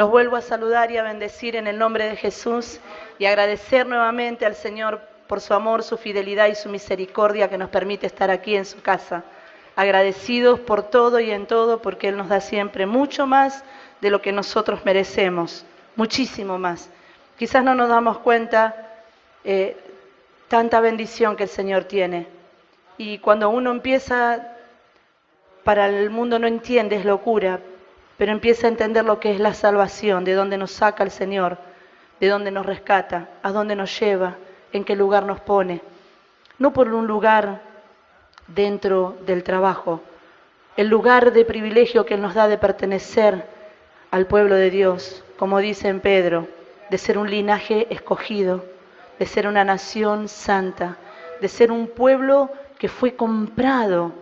Los vuelvo a saludar y a bendecir en el nombre de Jesús y agradecer nuevamente al Señor por su amor, su fidelidad y su misericordia que nos permite estar aquí en su casa. Agradecidos por todo y en todo, porque Él nos da siempre mucho más de lo que nosotros merecemos, muchísimo más. Quizás no nos damos cuenta tanta bendición que el Señor tiene. Y cuando uno empieza, para el mundo no entiende, es locura, pero empieza a entender lo que es la salvación, de dónde nos saca el Señor, de dónde nos rescata, a dónde nos lleva, en qué lugar nos pone. No por un lugar dentro del trabajo, el lugar de privilegio que Él nos da de pertenecer al pueblo de Dios, como dice en Pedro, de ser un linaje escogido, de ser una nación santa, de ser un pueblo que fue comprado,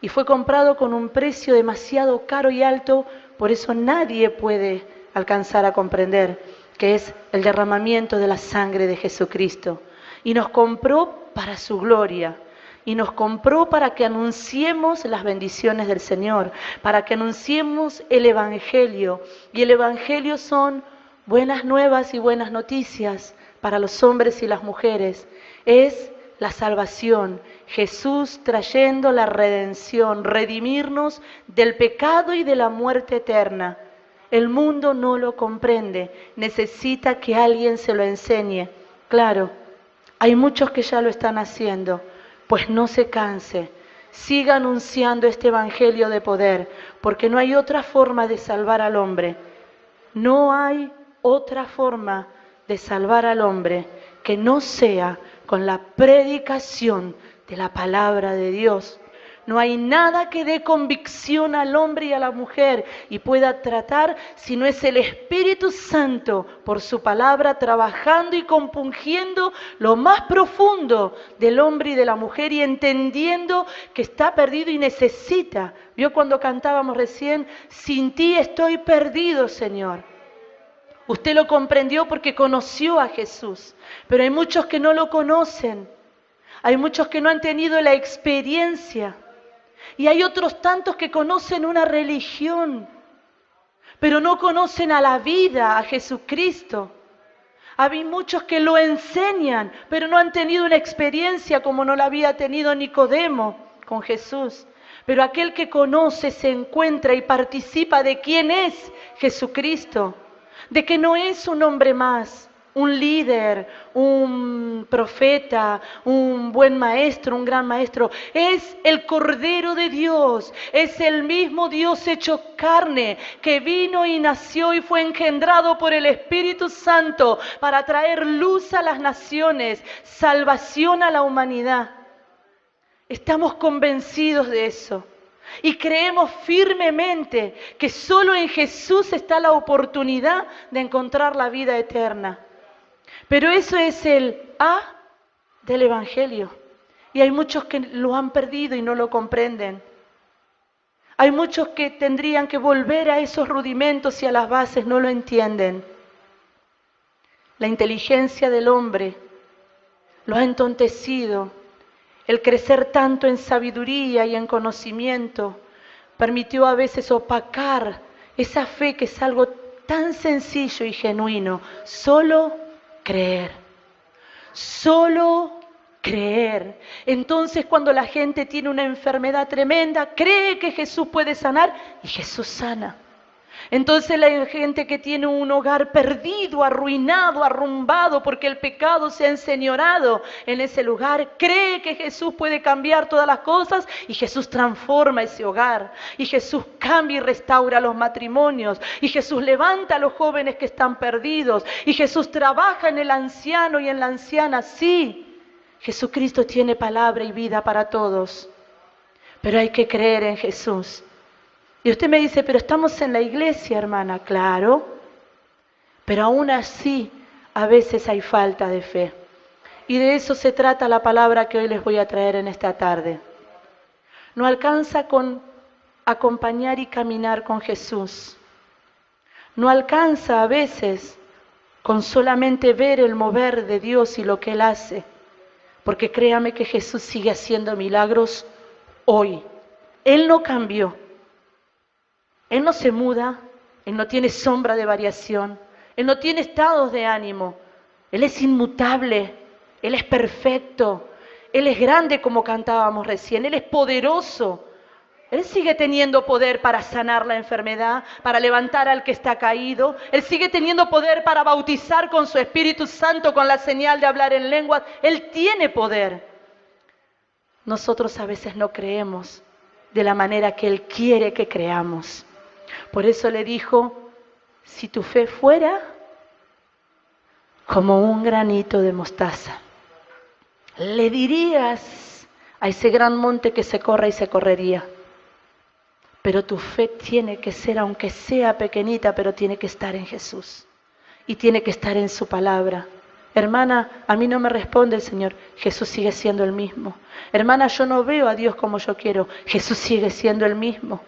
y fue comprado con un precio demasiado caro y alto. Por eso nadie puede alcanzar a comprender que es el derramamiento de la sangre de Jesucristo. Y nos compró para su gloria. Y nos compró para que anunciemos las bendiciones del Señor, para que anunciemos el Evangelio. Y el Evangelio son buenas nuevas y buenas noticias para los hombres y las mujeres. Es la salvación, Jesús trayendo la redención, redimirnos del pecado y de la muerte eterna. El mundo no lo comprende, necesita que alguien se lo enseñe. Claro, hay muchos que ya lo están haciendo, pues no se canse. Siga anunciando este evangelio de poder, porque no hay otra forma de salvar al hombre. No hay otra forma de salvar al hombre que no sea con la predicación de la palabra de Dios. No hay nada que dé convicción al hombre y a la mujer y pueda tratar si no es el Espíritu Santo por su palabra trabajando y compungiendo lo más profundo del hombre y de la mujer y entendiendo que está perdido y necesita. ¿Vio cuando cantábamos recién? Sin ti estoy perdido, Señor. Usted lo comprendió porque conoció a Jesús, pero hay muchos que no lo conocen, hay muchos que no han tenido la experiencia y hay otros tantos que conocen una religión, pero no conocen a la vida, a Jesucristo. Hay muchos que lo enseñan, pero no han tenido una experiencia como no la había tenido Nicodemo con Jesús. Pero aquel que conoce, se encuentra y participa de quién es Jesucristo. De que no es un hombre más, un líder, un profeta, un buen maestro, un gran maestro. Es el Cordero de Dios, es el mismo Dios hecho carne que vino y nació y fue engendrado por el Espíritu Santo para traer luz a las naciones, salvación a la humanidad. Estamos convencidos de eso. Y creemos firmemente que solo en Jesús está la oportunidad de encontrar la vida eterna. Pero eso es el A del Evangelio. Y hay muchos que lo han perdido y no lo comprenden. Hay muchos que tendrían que volver a esos rudimentos y a las bases, no lo entienden. La inteligencia del hombre lo ha entontecido. El crecer tanto en sabiduría y en conocimiento permitió a veces opacar esa fe que es algo tan sencillo y genuino. Solo creer. Solo creer. Entonces, cuando la gente tiene una enfermedad tremenda, cree que Jesús puede sanar y Jesús sana. Entonces la gente que tiene un hogar perdido, arruinado, arrumbado, porque el pecado se ha enseñorado en ese lugar, cree que Jesús puede cambiar todas las cosas y Jesús transforma ese hogar. Y Jesús cambia y restaura los matrimonios. Y Jesús levanta a los jóvenes que están perdidos. Y Jesús trabaja en el anciano y en la anciana. Sí, Jesucristo tiene palabra y vida para todos. Pero hay que creer en Jesús. Y usted me dice, pero estamos en la iglesia, hermana. Claro, pero aún así a veces hay falta de fe. Y de eso se trata la palabra que hoy les voy a traer en esta tarde. No alcanza con acompañar y caminar con Jesús. No alcanza a veces con solamente ver el mover de Dios y lo que Él hace. Porque créame que Jesús sigue haciendo milagros hoy. Él no cambió. Él no se muda, Él no tiene sombra de variación. Él no tiene estados de ánimo. Él es inmutable. Él es perfecto. Él es grande como cantábamos recién. Él es poderoso. Él sigue teniendo poder para sanar la enfermedad, para levantar al que está caído. Él sigue teniendo poder para bautizar con su Espíritu Santo, con la señal de hablar en lenguas. Él tiene poder. Nosotros a veces no creemos de la manera que Él quiere que creamos. Por eso le dijo, si tu fe fuera como un granito de mostaza, le dirías a ese gran monte que se corra y se correría. Pero tu fe tiene que ser, aunque sea pequeñita, pero tiene que estar en Jesús. Y tiene que estar en su palabra. Hermana, a mí no me responde el Señor. Jesús sigue siendo el mismo. Hermana, yo no veo a Dios como yo quiero. Jesús sigue siendo el mismo.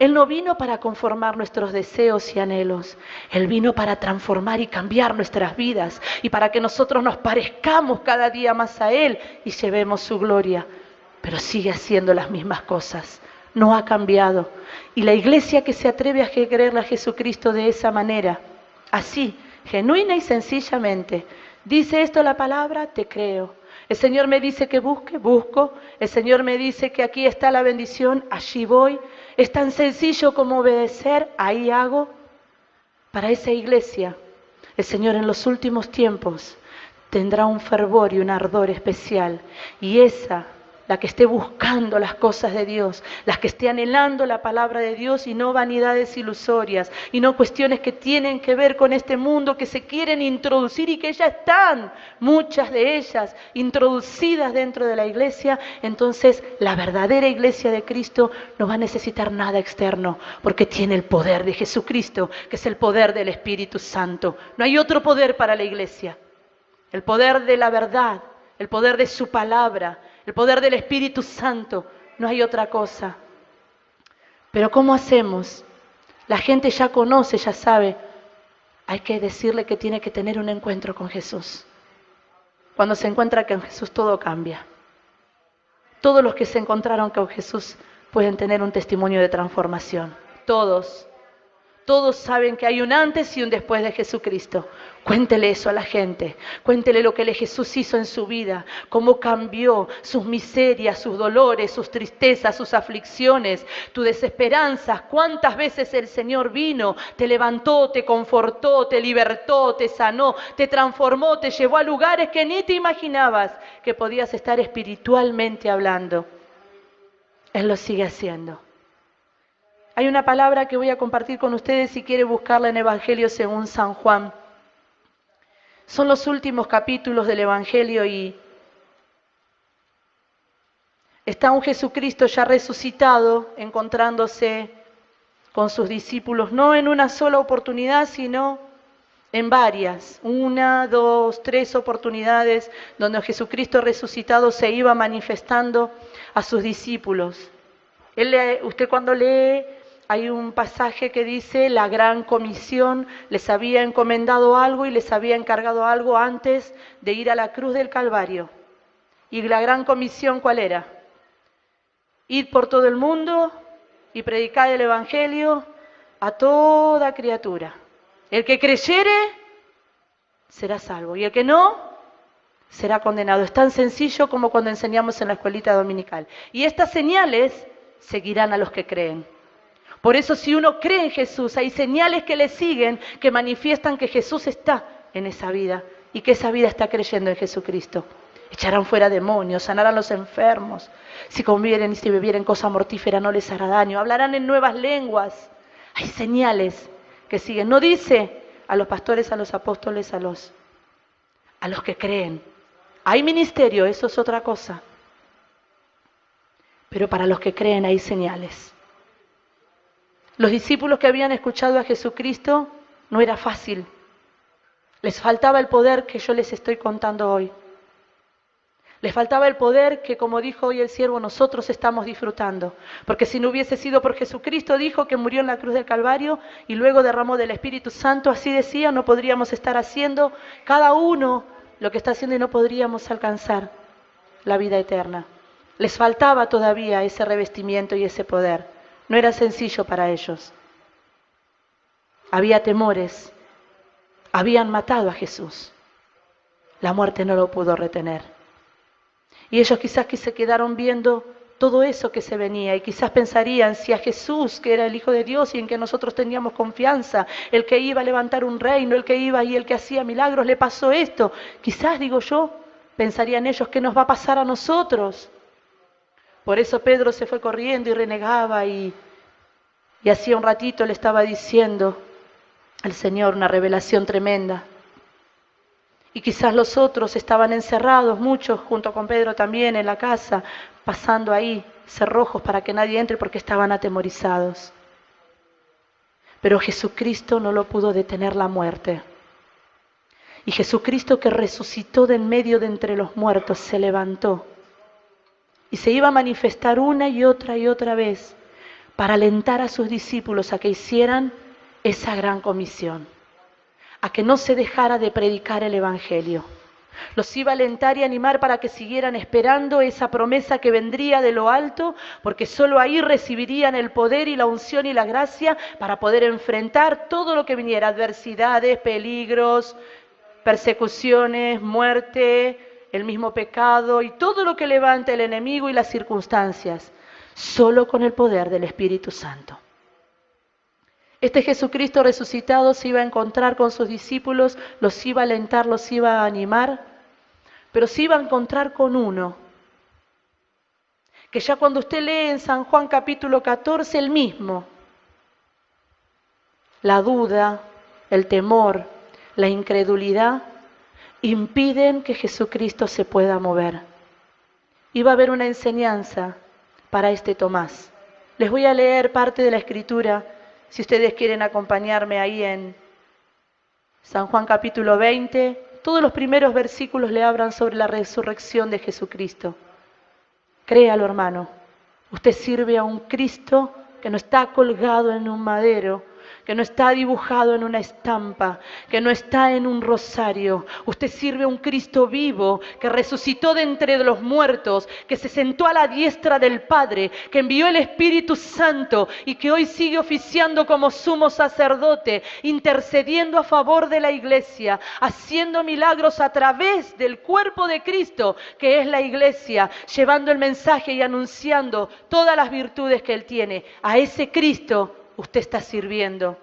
Él no vino para conformar nuestros deseos y anhelos. Él vino para transformar y cambiar nuestras vidas. Y para que nosotros nos parezcamos cada día más a Él y llevemos su gloria. Pero sigue haciendo las mismas cosas. No ha cambiado. Y la iglesia que se atreve a creerle a Jesucristo de esa manera, así, genuina y sencillamente, dice esto la palabra, te creo. El Señor me dice que busque, busco. El Señor me dice que aquí está la bendición, allí voy. Es tan sencillo como obedecer, ahí hago. Para esa iglesia, el Señor en los últimos tiempos tendrá un fervor y un ardor especial. Y esa, la que esté buscando las cosas de Dios, las que esté anhelando la palabra de Dios y no vanidades ilusorias, y no cuestiones que tienen que ver con este mundo que se quieren introducir y que ya están, muchas de ellas, introducidas dentro de la iglesia, entonces la verdadera iglesia de Cristo no va a necesitar nada externo, porque tiene el poder de Jesucristo, que es el poder del Espíritu Santo. No hay otro poder para la iglesia. El poder de la verdad, el poder de su palabra, el poder del Espíritu Santo, no hay otra cosa. Pero ¿cómo hacemos? La gente ya conoce, ya sabe. Hay que decirle que tiene que tener un encuentro con Jesús. Cuando se encuentra con Jesús todo cambia. Todos los que se encontraron con Jesús pueden tener un testimonio de transformación. Todos. Todos saben que hay un antes y un después de Jesucristo. Cuéntele eso a la gente. Cuéntele lo que Jesús hizo en su vida. Cómo cambió sus miserias, sus dolores, sus tristezas, sus aflicciones, tus desesperanzas. Cuántas veces el Señor vino, te levantó, te confortó, te libertó, te sanó, te transformó, te llevó a lugares que ni te imaginabas que podías estar espiritualmente hablando. Él lo sigue haciendo. Hay una palabra que voy a compartir con ustedes si quiere buscarla en Evangelio según San Juan. Son los últimos capítulos del Evangelio y está un Jesucristo ya resucitado encontrándose con sus discípulos, no en una sola oportunidad, sino en varias, 1, 2, 3 oportunidades donde Jesucristo resucitado se iba manifestando a sus discípulos. Usted cuando lee, hay un pasaje que dice, la gran comisión les había encomendado algo y les había encargado algo antes de ir a la cruz del Calvario. ¿Y la gran comisión cuál era? Ir por todo el mundo y predicar el Evangelio a toda criatura. El que creyere será salvo y el que no será condenado. Es tan sencillo como cuando enseñamos en la escuelita dominical. Y estas señales seguirán a los que creen. Por eso si uno cree en Jesús, hay señales que le siguen, que manifiestan que Jesús está en esa vida y que esa vida está creyendo en Jesucristo. Echarán fuera demonios, sanarán a los enfermos. Si comieren y si bebieren cosa mortífera no les hará daño. Hablarán en nuevas lenguas. Hay señales que siguen. No dice a los pastores, a los apóstoles, a los que creen. Hay ministerio, eso es otra cosa. Pero para los que creen hay señales. Los discípulos que habían escuchado a Jesucristo no era fácil. Les faltaba el poder que yo les estoy contando hoy. Les faltaba el poder que, como dijo hoy el siervo, nosotros estamos disfrutando. Porque si no hubiese sido por Jesucristo, dijo que murió en la cruz del Calvario y luego derramó del Espíritu Santo, así decía, no podríamos estar haciendo cada uno lo que está haciendo y no podríamos alcanzar la vida eterna. Les faltaba todavía ese revestimiento y ese poder. No era sencillo para ellos. había temores, habían matado a Jesús. La muerte no lo pudo retener. Y ellos quizás que se quedaron viendo todo eso que se venía y quizás pensarían si a Jesús, que era el Hijo de Dios y en que nosotros teníamos confianza, el que iba a levantar un reino, el que iba y el que hacía milagros, le pasó esto. Quizás, digo yo, pensarían ellos, ¿qué nos va a pasar a nosotros? Por eso Pedro se fue corriendo y renegaba y hacía un ratito le estaba diciendo al Señor una revelación tremenda. Y quizás los otros estaban encerrados, muchos junto con Pedro también en la casa, pasando ahí cerrojos para que nadie entre porque estaban atemorizados. Pero Jesucristo no lo pudo detener la muerte. Y Jesucristo, que resucitó de en medio de entre los muertos, se levantó y se iba a manifestar una y otra vez para alentar a sus discípulos a que hicieran esa gran comisión, a que no se dejara de predicar el Evangelio. Los iba a alentar y animar para que siguieran esperando esa promesa que vendría de lo alto, porque solo ahí recibirían el poder y la unción y la gracia para poder enfrentar todo lo que viniera, adversidades, peligros, persecuciones, muerte, el mismo pecado y todo lo que levanta el enemigo y las circunstancias, solo con el poder del Espíritu Santo. Este Jesucristo resucitado se iba a encontrar con sus discípulos, los iba a alentar, los iba a animar, pero se iba a encontrar con uno, que ya cuando usted lee en San Juan capítulo 14, el mismo, la duda, el temor, la incredulidad, impiden que Jesucristo se pueda mover. Iba a haber una enseñanza para este Tomás. Les voy a leer parte de la Escritura, si ustedes quieren acompañarme ahí en San Juan capítulo 20. Todos los primeros versículos le hablan sobre la resurrección de Jesucristo. Créalo, hermano, usted sirve a un Cristo que no está colgado en un madero, que no está dibujado en una estampa, que no está en un rosario. Usted sirve a un Cristo vivo, que resucitó de entre los muertos, que se sentó a la diestra del Padre, que envió el Espíritu Santo y que hoy sigue oficiando como sumo sacerdote, intercediendo a favor de la iglesia, haciendo milagros a través del cuerpo de Cristo, que es la iglesia, llevando el mensaje y anunciando todas las virtudes que Él tiene. A ese Cristo usted está sirviendo.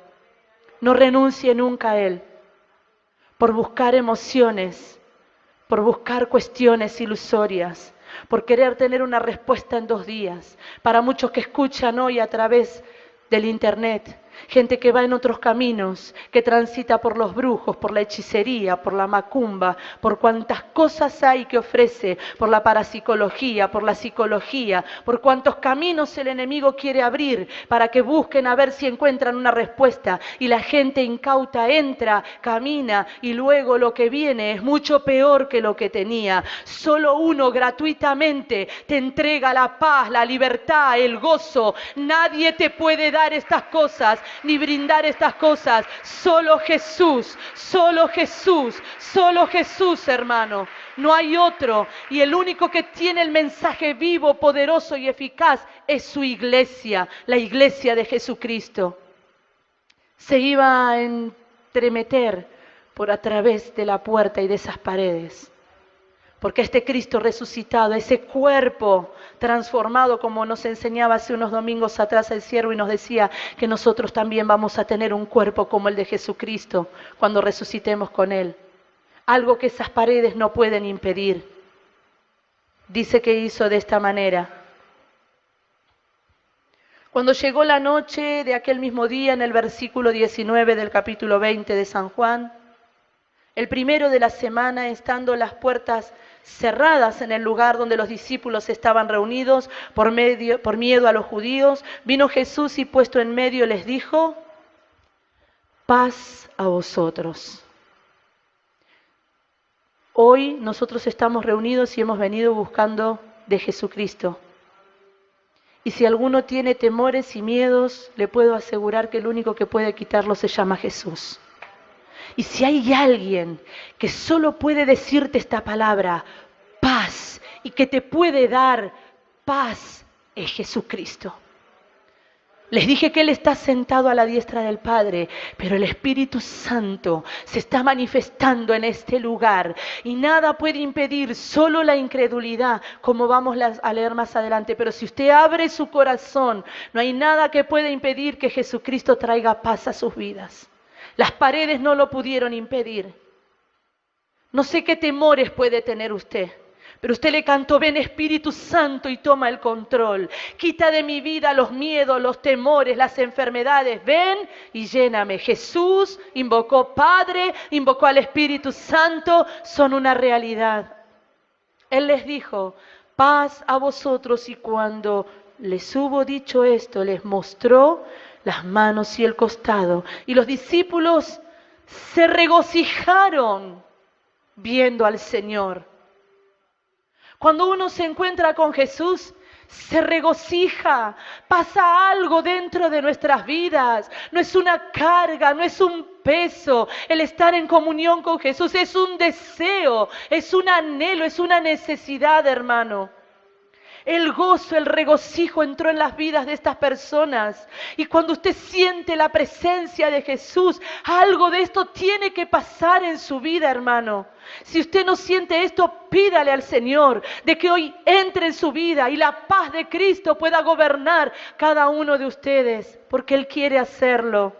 No renuncie nunca a Él por buscar emociones, por buscar cuestiones ilusorias, por querer tener una respuesta en 2 días. Para muchos que escuchan hoy a través del internet, gente que va en otros caminos, que transita por los brujos, por la hechicería, por la macumba, por cuantas cosas hay que ofrece, por la parapsicología, por la psicología, por cuantos caminos el enemigo quiere abrir para que busquen a ver si encuentran una respuesta. Y la gente incauta entra, camina y luego lo que viene es mucho peor que lo que tenía. Solo uno gratuitamente te entrega la paz, la libertad, el gozo. Nadie te puede dar estas cosas ni brindar estas cosas. Solo Jesús, solo Jesús, solo Jesús, hermano. No hay otro. Y el único que tiene el mensaje vivo, poderoso y eficaz es su iglesia, la iglesia de Jesucristo. Se iba a entremeter por a través de la puerta y de esas paredes. Porque este Cristo resucitado, ese cuerpo transformado, como nos enseñaba hace unos domingos atrás el siervo y nos decía que nosotros también vamos a tener un cuerpo como el de Jesucristo cuando resucitemos con Él. Algo que esas paredes no pueden impedir. Dice que hizo de esta manera. Cuando llegó la noche de aquel mismo día, en el versículo 19 del capítulo 20 de San Juan, el primero de la semana, estando las puertas cerradas en el lugar donde los discípulos estaban reunidos por miedo a los judíos, vino Jesús y puesto en medio les dijo: paz a vosotros. Hoy nosotros estamos reunidos y hemos venido buscando de Jesucristo. Y si alguno tiene temores y miedos, le puedo asegurar que el único que puede quitarlo se llama Jesús. Y si hay alguien que solo puede decirte esta palabra, paz, y que te puede dar paz, es Jesucristo. Les dije que Él está sentado a la diestra del Padre, pero el Espíritu Santo se está manifestando en este lugar y nada puede impedir, solo la incredulidad, como vamos a leer más adelante. Pero si usted abre su corazón, no hay nada que pueda impedir que Jesucristo traiga paz a sus vidas. Las paredes no lo pudieron impedir. No sé qué temores puede tener usted. Pero usted le cantó, ven Espíritu Santo y toma el control. Quita de mi vida los miedos, los temores, las enfermedades. Ven y lléname. Jesús invocó Padre, invocó al Espíritu Santo, son una realidad. Él les dijo, paz a vosotros, y cuando les hubo dicho esto, les mostró las manos y el costado. Y los discípulos se regocijaron viendo al Señor. Cuando uno se encuentra con Jesús, se regocija, pasa algo dentro de nuestras vidas. No es una carga, no es un peso. El estar en comunión con Jesús es un deseo, es un anhelo, es una necesidad, hermano. El gozo, el regocijo entró en las vidas de estas personas. Y cuando usted siente la presencia de Jesús, algo de esto tiene que pasar en su vida, hermano. Si usted no siente esto, pídale al Señor de que hoy entre en su vida y la paz de Cristo pueda gobernar cada uno de ustedes, porque Él quiere hacerlo.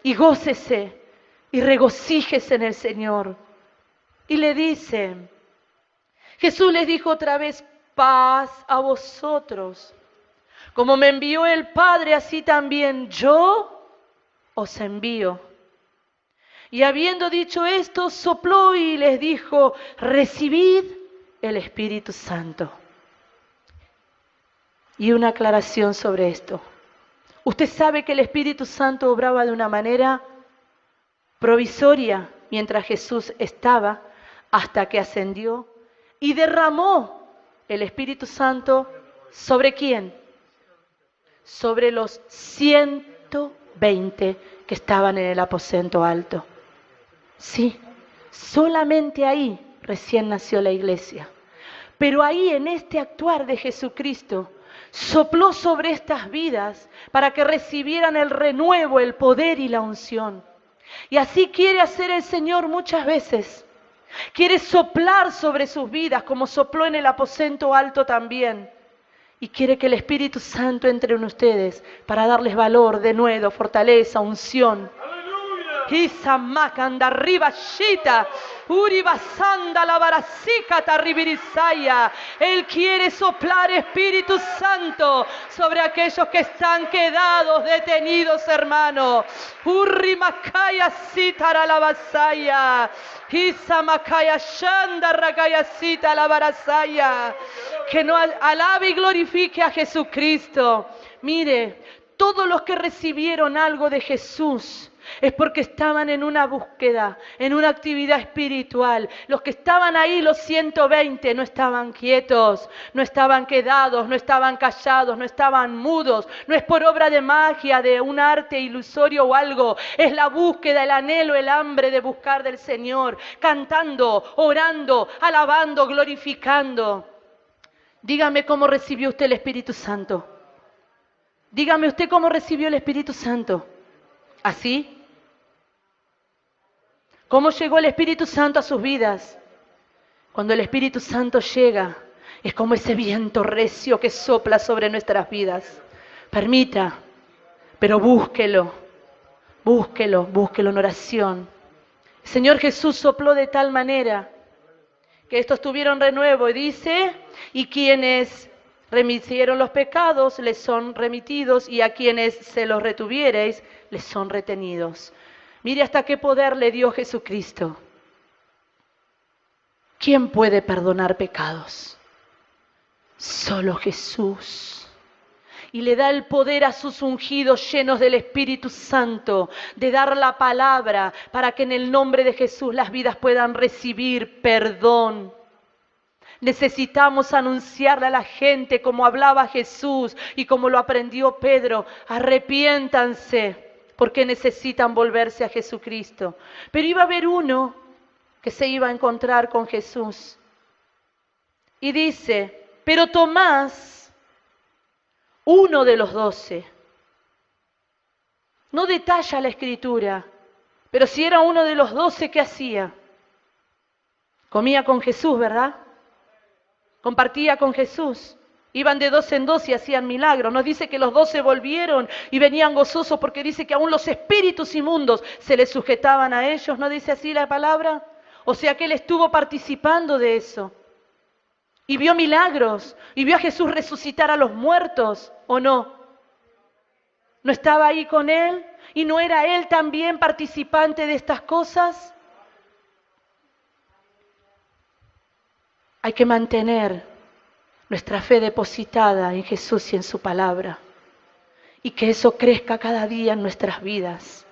Y gócese y regocíjese en el Señor. Y le dice, Jesús les dijo otra vez, paz a vosotros. Como me envió el Padre, así también yo os envío. Y habiendo dicho esto, sopló y les dijo, recibid el Espíritu Santo. Y una aclaración sobre esto. Usted sabe que el Espíritu Santo obraba de una manera provisoria mientras Jesús estaba, hasta que ascendió y derramó el Espíritu Santo, ¿sobre quién? Sobre los 120 que estaban en el aposento alto. Sí, solamente ahí recién nació la iglesia. Pero ahí, en este actuar de Jesucristo, sopló sobre estas vidas para que recibieran el renuevo, el poder y la unción. Y así quiere hacer el Señor muchas veces. Quiere soplar sobre sus vidas como sopló en el aposento alto también. Y quiere que el Espíritu Santo entre en ustedes para darles valor, denuedo, fortaleza, unción. Isa makanda ribashita, uribasanda la barasicata ribirisaya. Él quiere soplar Espíritu Santo sobre aquellos que están quedados, detenidos, hermano. Urrimakaya sitara la basaya. Isa makaya shanda rakaya sita la barasaya. Que no alabe y glorifique a Jesucristo. Mire, todos los que recibieron algo de Jesús es porque estaban en una búsqueda, en una actividad espiritual. Los que estaban ahí, los 120, no estaban quietos, no estaban quedados, no estaban callados, no estaban mudos. No es por obra de magia, de un arte ilusorio o algo. Es la búsqueda, el anhelo, el hambre de buscar del Señor, cantando, orando, alabando, glorificando. Dígame cómo recibió usted el Espíritu Santo. Dígame usted cómo recibió el Espíritu Santo. ¿Así? ¿Cómo llegó el Espíritu Santo a sus vidas? Cuando el Espíritu Santo llega, es como ese viento recio que sopla sobre nuestras vidas. Permita, pero búsquelo, búsquelo, búsquelo en oración. El Señor Jesús sopló de tal manera que estos tuvieron renuevo y dice, y quienes remitieron los pecados les son remitidos, y a quienes se los retuviereis les son retenidos. Mire hasta qué poder le dio Jesucristo. ¿Quién puede perdonar pecados? Solo Jesús. Y le da el poder a sus ungidos llenos del Espíritu Santo de dar la palabra para que en el nombre de Jesús las vidas puedan recibir perdón. Necesitamos anunciarle a la gente como hablaba Jesús y como lo aprendió Pedro. Arrepiéntanse porque necesitan volverse a Jesucristo. Pero iba a haber uno que se iba a encontrar con Jesús. Y dice, pero Tomás, uno de los 12, No detalla la Escritura, pero si era uno de los 12, ¿qué hacía? Comía con Jesús, ¿verdad? Compartía con Jesús. Iban de 2 en 2 y hacían milagros. Nos dice que los 12 volvieron y venían gozosos porque dice que aún los espíritus inmundos se les sujetaban a ellos. ¿No dice así la palabra? O sea que él estuvo participando de eso. Y vio milagros. Y vio a Jesús resucitar a los muertos. ¿O no? ¿No estaba ahí con él? ¿Y no era él también participante de estas cosas? Hay que mantener nuestra fe depositada en Jesús y en su palabra. Y que eso crezca cada día en nuestras vidas.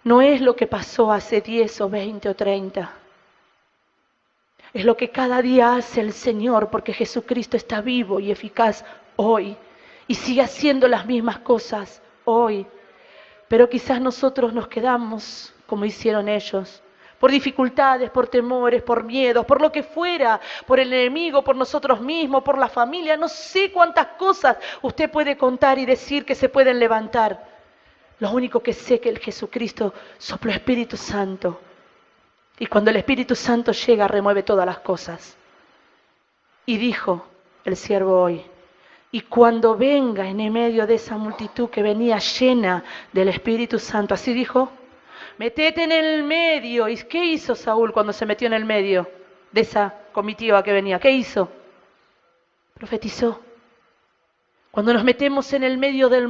No es lo que pasó hace 10 o 20 o 30. Es lo que cada día hace el Señor, porque Jesucristo está vivo y eficaz hoy. Y sigue haciendo las mismas cosas hoy. Pero quizás nosotros nos quedamos como hicieron ellos. Por dificultades, por temores, por miedos, por lo que fuera, por el enemigo, por nosotros mismos, por la familia, no sé cuántas cosas usted puede contar y decir que se pueden levantar. Lo único que sé es que el Jesucristo sopló Espíritu Santo. Y cuando el Espíritu Santo llega, remueve todas las cosas. Y dijo el siervo hoy, y cuando venga en el medio de esa multitud que venía llena del Espíritu Santo, así dijo, metete en el medio. ¿Y qué hizo Saúl cuando se metió en el medio de esa comitiva que venía? ¿Qué hizo? Profetizó. Cuando nos metemos en el medio del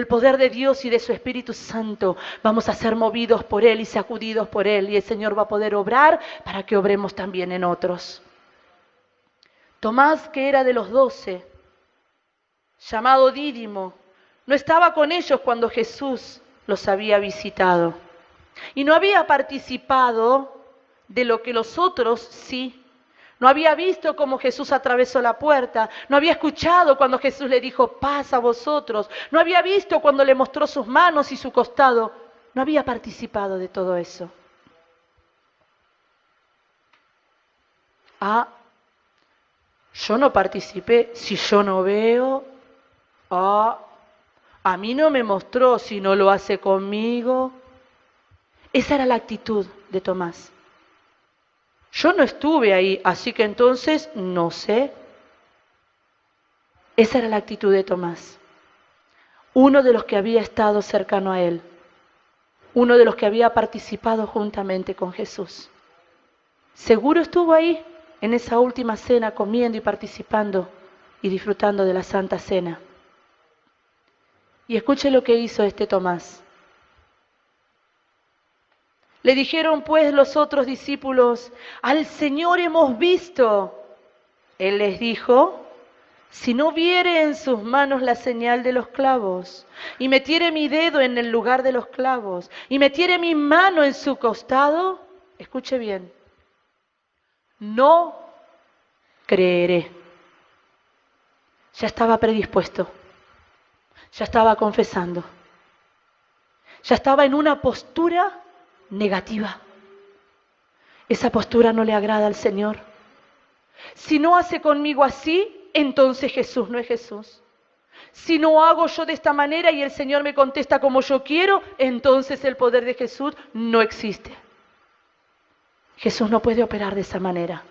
poder de Dios y de su Espíritu Santo, vamos a ser movidos por Él y sacudidos por Él. Y el Señor va a poder obrar para que obremos también en otros. Tomás, que era de los 12, llamado Dídimo, no estaba con ellos cuando Jesús los había visitado. Y no había participado de lo que los otros sí. No había visto cómo Jesús atravesó la puerta. No había escuchado cuando Jesús le dijo, paz a vosotros. No había visto cuando le mostró sus manos y su costado. No había participado de todo eso. Yo no participé. Si yo no veo, a mí no me mostró, si no lo hace conmigo. Esa era la actitud de Tomás. Yo no estuve ahí, así que entonces no sé. Esa era la actitud de Tomás. Uno de los que había estado cercano a él. Uno de los que había participado juntamente con Jesús. Seguro estuvo ahí, en esa última cena, comiendo y participando y disfrutando de la Santa Cena. Y escuche lo que hizo este Tomás. Le dijeron pues los otros discípulos, al Señor hemos visto. Él les dijo, si no viere en sus manos la señal de los clavos, y metiere mi dedo en el lugar de los clavos, y metiere mi mano en su costado, escuche bien, no creeré. Ya estaba predispuesto. Ya estaba confesando. Ya estaba en una postura negativa. Esa postura no le agrada al Señor. Si no hace conmigo así, entonces Jesús no es Jesús. Si no hago yo de esta manera y el Señor me contesta como yo quiero, entonces el poder de Jesús no existe. Jesús no puede operar de esa manera,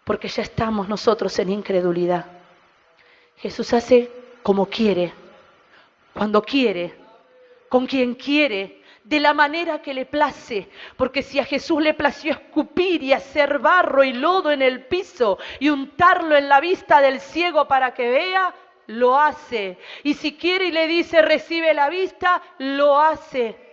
porque ya estamos nosotros en incredulidad. Jesús hace como quiere, cuando quiere, con quien quiere, de la manera que le place, porque si a Jesús le plació escupir y hacer barro y lodo en el piso y untarlo en la vista del ciego para que vea, lo hace. Y si quiere y le dice recibe la vista, lo hace.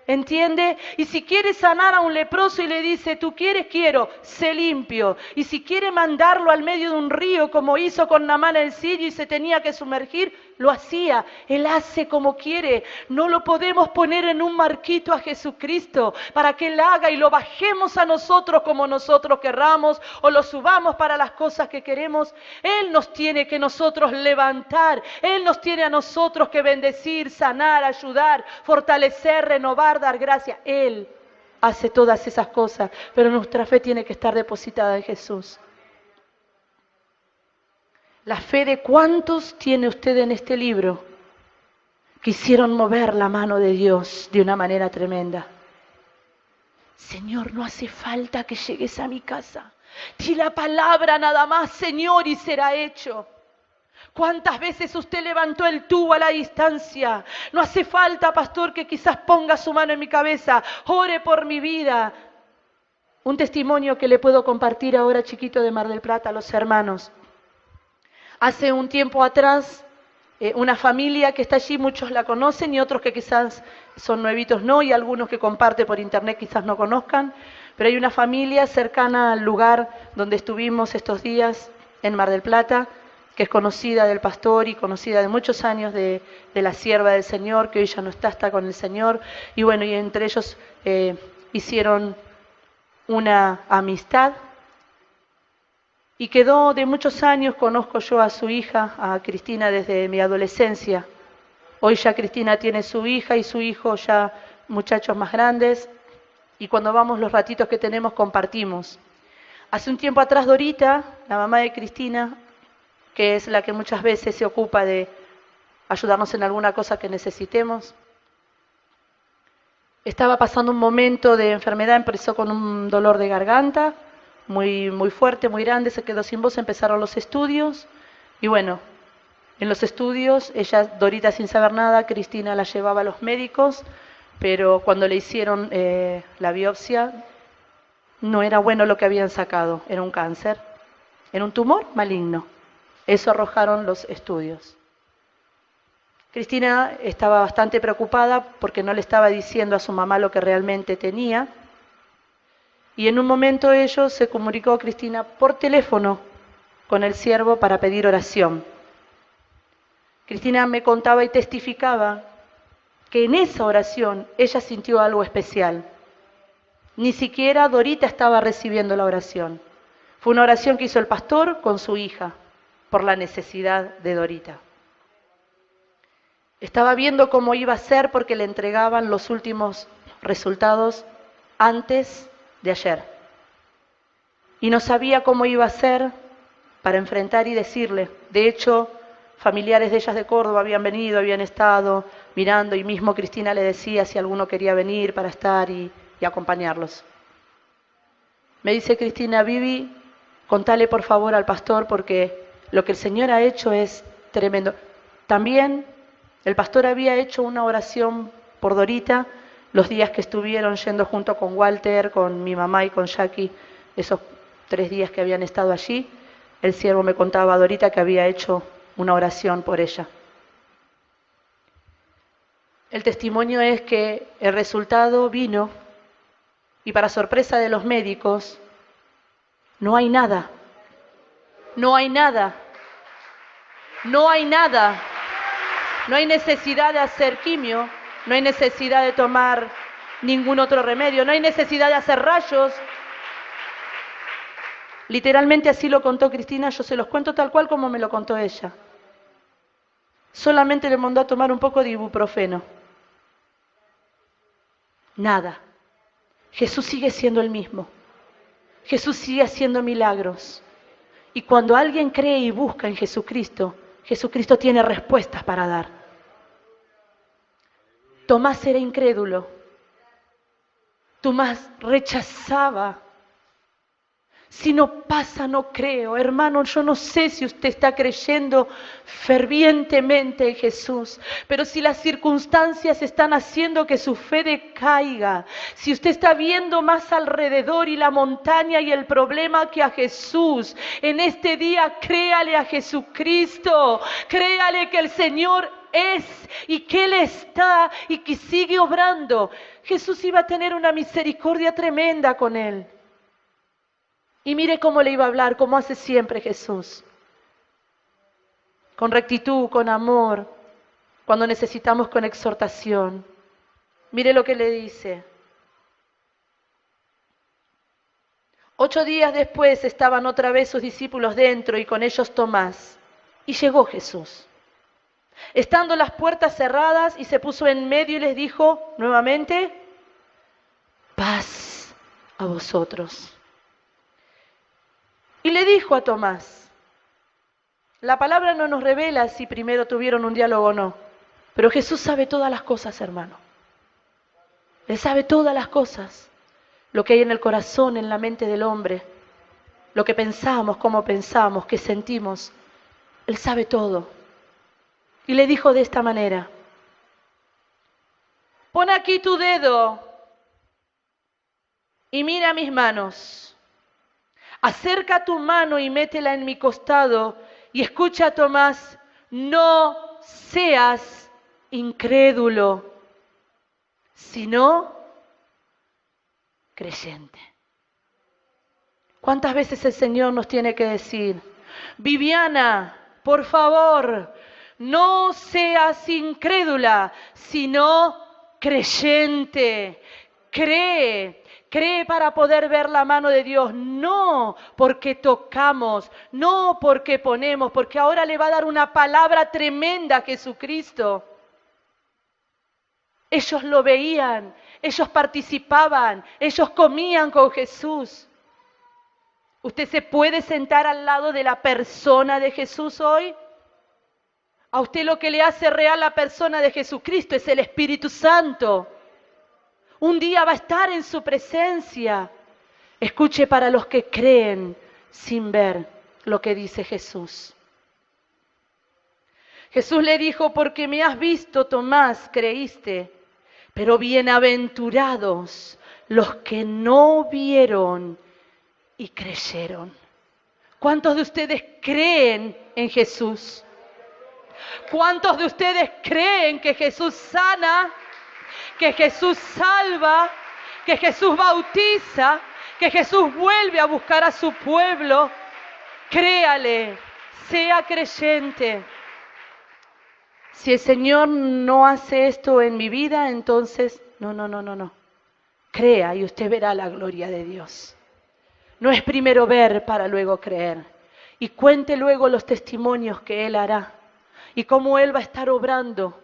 ¿Entiende? Y si quiere sanar a un leproso y le dice, tú quieres, quiero, sé limpio. Y si quiere mandarlo al medio de un río como hizo con Naamán el sirio y se tenía que sumergir, lo hacía. Él hace como quiere. No lo podemos poner en un marquito a Jesucristo para que Él haga y lo bajemos a nosotros como nosotros querramos o lo subamos para las cosas que queremos. Él nos tiene que nosotros levantar. Él nos tiene a nosotros que bendecir, sanar, ayudar, fortalecer, renovar, dar gracia. Él hace todas esas cosas, pero nuestra fe tiene que estar depositada en Jesús. ¿La fe de cuántos tiene usted en este libro? quisieron mover la mano de Dios de una manera tremenda. Señor, no hace falta que llegues a mi casa. Di la palabra nada más, Señor, y será hecho. ¿Cuántas veces usted levantó el tubo a la distancia? No hace falta, pastor, que quizás ponga su mano en mi cabeza. Ore por mi vida. Un testimonio que le puedo compartir ahora, chiquito, de Mar del Plata, a los hermanos. Hace un tiempo atrás, una familia que está allí, muchos la conocen y otros que quizás son nuevitos no, y algunos que comparte por internet quizás no conozcan, pero hay una familia cercana al lugar donde estuvimos estos días en Mar del Plata, que es conocida del pastor y conocida de muchos años de la sierva del Señor, que hoy ya no está con el Señor, y bueno, y entre ellos hicieron una amistad, y quedó de muchos años. Conozco yo a su hija, a Cristina, desde mi adolescencia. Hoy ya Cristina tiene su hija y su hijo ya muchachos más grandes, y cuando vamos los ratitos que tenemos compartimos. Hace un tiempo atrás Dorita, la mamá de Cristina, que es la que muchas veces se ocupa de ayudarnos en alguna cosa que necesitemos, estaba pasando un momento de enfermedad. Empezó con un dolor de garganta muy fuerte, muy grande, se quedó sin voz, empezaron los estudios, y bueno, en los estudios, ella, Dorita sin saber nada, Cristina la llevaba a los médicos, pero cuando le hicieron la biopsia, no era bueno lo que habían sacado, era un cáncer, era un tumor maligno. Eso arrojaron los estudios. Cristina estaba bastante preocupada porque no le estaba diciendo a su mamá lo que realmente tenía. Y en un momento se comunicó Cristina por teléfono con el siervo para pedir oración. Cristina me contaba y testificaba que en esa oración ella sintió algo especial. Ni siquiera Dorita estaba recibiendo la oración. Fue una oración que hizo el pastor con su hija por la necesidad de Dorita. Estaba viendo cómo iba a ser porque le entregaban los últimos resultados antes de ayer. Y no sabía cómo iba a ser para enfrentar y decirle. De hecho, familiares de ellas de Córdoba habían venido, habían estado mirando, y mismo Cristina le decía si alguno quería venir para estar y acompañarlos. Me dice Cristina: Vivi, contale por favor al pastor porque lo que el Señor ha hecho es tremendo. También el pastor había hecho una oración por Dorita los días que estuvieron yendo junto con Walter, con mi mamá y con Jackie, esos 3 días que habían estado allí. El siervo me contaba a Dorita que había hecho una oración por ella. El testimonio es que el resultado vino y, para sorpresa de los médicos, no hay nada. No hay nada. No hay nada. No hay necesidad de hacer quimio, no hay necesidad de tomar ningún otro remedio, no hay necesidad de hacer rayos. Literalmente así lo contó Cristina, yo se los cuento tal cual como me lo contó ella. Solamente le mandó a tomar un poco de ibuprofeno. Nada. Jesús sigue siendo el mismo. Jesús sigue haciendo milagros. Y cuando alguien cree y busca en Jesucristo, Jesucristo tiene respuestas para dar. Tomás era incrédulo. Tomás rechazaba. Si no pasa, no creo. Hermano, yo no sé si usted está creyendo fervientemente en Jesús, pero si las circunstancias están haciendo que su fe decaiga, si usted está viendo más alrededor y la montaña y el problema que a Jesús, en este día créale a Jesucristo, créale que el Señor es y que Él está y que sigue obrando. Jesús iba a tener una misericordia tremenda con él. Y mire cómo le iba a hablar, como hace siempre Jesús. Con rectitud, con amor, cuando necesitamos con exhortación. Mire lo que le dice. 8 días después estaban otra vez sus discípulos dentro y con ellos Tomás. Y llegó Jesús, estando las puertas cerradas, y se puso en medio y les dijo nuevamente: paz a vosotros. Y le dijo a Tomás, la palabra no nos revela si primero tuvieron un diálogo o no, Pero Jesús sabe todas las cosas, hermano. Él sabe todas las cosas. Lo que hay en el corazón, en la mente del hombre. Lo que pensamos, cómo pensamos, qué sentimos. Él sabe todo. Y le dijo de esta manera: pon aquí tu dedo y mira mis manos. Acerca tu mano y métela en mi costado. Y escucha, Tomás, no seas incrédulo, sino creyente. ¿Cuántas veces el Señor nos tiene que decir: Viviana, por favor, no seas incrédula, sino creyente? Cree para poder ver la mano de Dios, no porque tocamos, no porque ponemos, porque ahora le va a dar una palabra tremenda a Jesucristo. Ellos lo veían, ellos participaban, ellos comían con Jesús. ¿Usted se puede sentar al lado de la persona de Jesús hoy? A usted lo que le hace real la persona de Jesucristo es el Espíritu Santo. Un día va a estar en su presencia. Escuche, para los que creen sin ver lo que dice Jesús. Jesús le dijo: porque me has visto, Tomás, creíste. Pero bienaventurados los que no vieron y creyeron. ¿Cuántos de ustedes creen en Jesús? ¿Cuántos de ustedes creen que Jesús sana, que Jesús salva, que Jesús bautiza, que Jesús vuelve a buscar a su pueblo? Créale, sea creyente. Si el Señor no hace esto en mi vida, entonces no. Crea y usted verá la gloria de Dios. No es primero ver para luego creer. Y cuente luego los testimonios que Él hará y cómo Él va a estar obrando,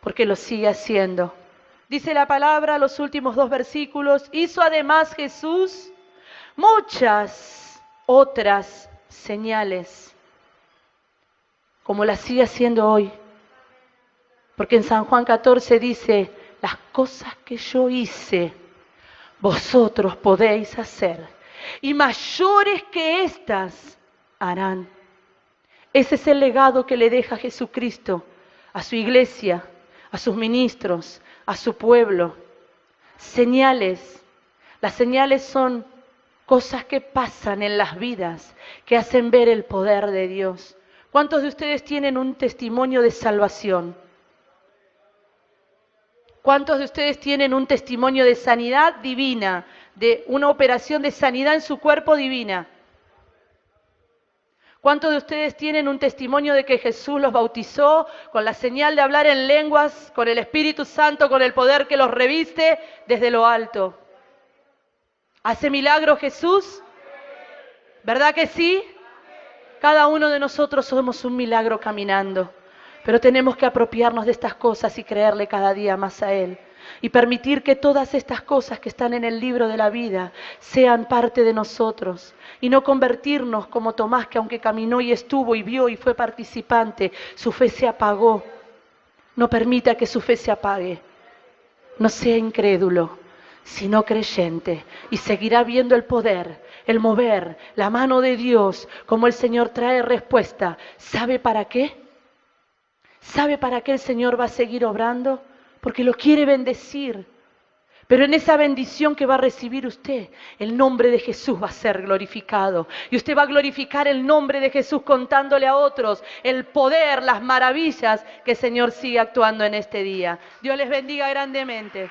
porque lo sigue haciendo. Dice la palabra, los últimos 2 versículos: hizo además Jesús muchas otras señales, como las sigue haciendo hoy. Porque en San Juan 14 dice: las cosas que yo hice, vosotros podéis hacer, y mayores que estas harán. Ese es el legado que le deja Jesucristo a su iglesia, a sus ministros, a su pueblo. Señales. Las señales son cosas que pasan en las vidas, que hacen ver el poder de Dios. ¿Cuántos de ustedes tienen un testimonio de salvación? ¿Cuántos de ustedes tienen un testimonio de sanidad divina, de una operación de sanidad en su cuerpo divina? ¿Cuántos de ustedes tienen un testimonio de que Jesús los bautizó con la señal de hablar en lenguas, con el Espíritu Santo, con el poder que los reviste desde lo alto? ¿Hace milagros Jesús? ¿Verdad que sí? Cada uno de nosotros somos un milagro caminando. Pero tenemos que apropiarnos de estas cosas y creerle cada día más a Él. Y permitir que todas estas cosas que están en el libro de la vida sean parte de nosotros. Y no convertirnos como Tomás, que aunque caminó y estuvo y vio y fue participante, su fe se apagó. No permita que su fe se apague. No sea incrédulo, sino creyente. Y seguirá viendo el poder, el mover, la mano de Dios, como el Señor trae respuesta. ¿Sabe para qué? ¿Sabe para qué el Señor va a seguir obrando? Porque lo quiere bendecir. Pero en esa bendición que va a recibir usted, el nombre de Jesús va a ser glorificado. Y usted va a glorificar el nombre de Jesús contándole a otros el poder, las maravillas que el Señor sigue actuando en este día. Dios les bendiga grandemente.